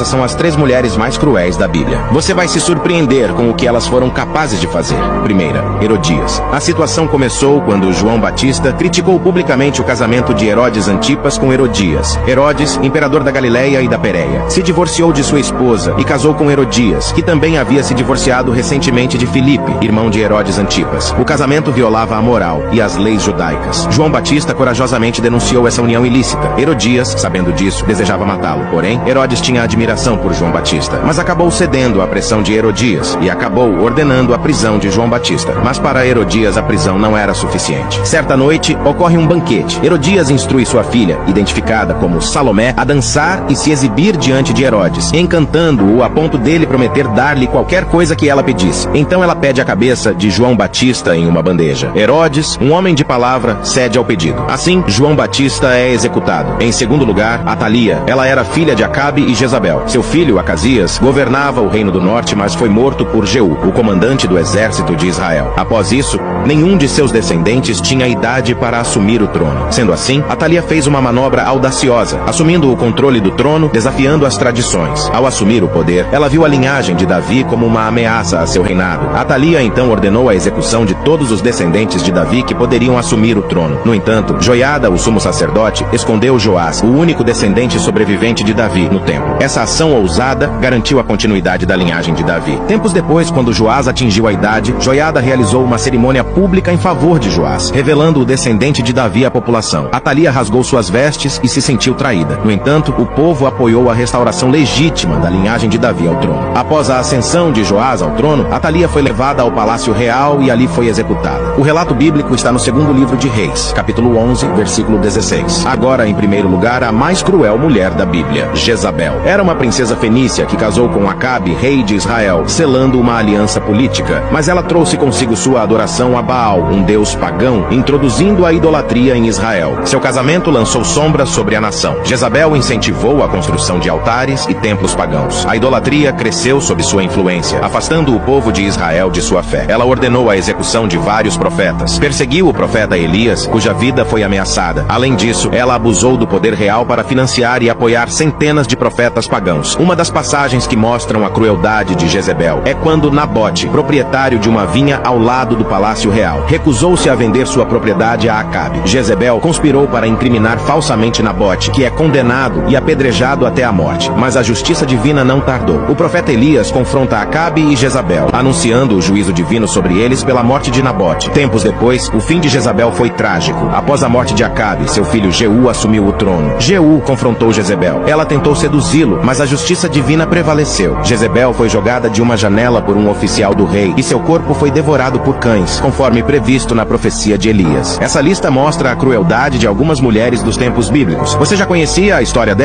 essas são as 3 mulheres mais cruéis da Bíblia. Você vai se surpreender com o que elas foram capazes de fazer. Primeira, Herodias. A situação começou quando João Batista criticou publicamente o casamento de Herodes Antipas com Herodias. Herodes, imperador da Galileia e da Pérea, se divorciou de sua esposa e casou com Herodias, que também havia se divorciado recentemente de Filipe, irmão de Herodes Antipas. O casamento violava a moral e as leis judaicas. João Batista corajosamente denunciou essa união ilícita. Herodias, sabendo disso, desejava matá-lo. Porém, Herodes tinha admiração por João Batista, mas acabou cedendo à pressão de Herodias e acabou ordenando a prisão de João Batista. Mas para Herodias a prisão não era suficiente. Certa noite, ocorre um banquete. Herodias instrui sua filha, identificada como Salomé, a dançar e se exibir diante de Herodes, encantando-o a ponto dele prometer dar-lhe qualquer coisa que ela pedisse. Então ela pede a cabeça de João Batista em uma bandeja. Herodes, um homem de palavra, cede ao pedido. Assim, João Batista é executado. Em segundo lugar, Atalia. Ela era filha de Acabe e Jezabel. Seu filho, Acasias, governava o reino do norte, mas foi morto por Jeú, o comandante do exército de Israel. Após isso, nenhum de seus descendentes tinha idade para assumir o trono. Sendo assim, Atalia fez uma manobra audaciosa, assumindo o controle do trono, desafiando as tradições. Ao assumir o poder, ela viu a linhagem de Davi como uma ameaça a seu reinado. Atalia então ordenou a execução de todos os descendentes de Davi que poderiam assumir o trono. No entanto, Joiada, o sumo sacerdote, escondeu Joás, o único descendente sobrevivente de Davi, no templo. Essa ação ousada garantiu a continuidade da linhagem de Davi. Tempos depois, quando Joás atingiu a idade, Joiada realizou uma cerimônia pública em favor de Joás, revelando o descendente de Davi à população. Atalia rasgou suas vestes e se sentiu traída. No entanto, o povo apoiou a restauração legítima da linhagem de Davi ao trono. Após a ascensão de Joás ao trono, Atalia foi levada ao palácio real e ali foi executada. O relato bíblico está no segundo livro de Reis, capítulo 11, versículo 16. Agora, em primeiro lugar, a mais cruel mulher da Bíblia, Jezabel. Era uma princesa fenícia que casou com Acabe, rei de Israel, selando uma aliança política. Mas ela trouxe consigo sua adoração a Baal, um deus pagão, introduzindo a idolatria em Israel. Seu casamento lançou sombras sobre a nação. Jezabel incentivou a construção de altares e templos pagãos. A idolatria cresceu sob sua influência, afastando o povo de Israel de sua fé. Ela ordenou a execução de vários profetas. Perseguiu o profeta Elias, cuja vida foi ameaçada. Além disso, ela abusou do poder real para financiar e apoiar centenas de profetas pagãos. Uma das passagens que mostram a crueldade de Jezebel é quando Nabote, proprietário de uma vinha ao lado do palácio real, recusou-se a vender sua propriedade a Acabe. Jezebel conspirou para incriminar falsamente Nabote, que é condenado e apedrejado até a morte. Mas a justiça divina não tardou. O profeta Elias confronta Acabe e Jezabel, anunciando o juízo divino sobre eles pela morte de Nabote. Tempos depois, o fim de Jezabel foi trágico. Após a morte de Acabe, seu filho Jeú assumiu o trono. Jeú confrontou Jezebel. Ela tentou seduzi-lo, mas a justiça divina prevaleceu. Jezebel foi jogada de uma janela por um oficial do rei e seu corpo foi devorado por cães, conforme previsto na profecia de Elias. Essa lista mostra a crueldade de algumas mulheres dos tempos bíblicos. Você já conhecia a história dela?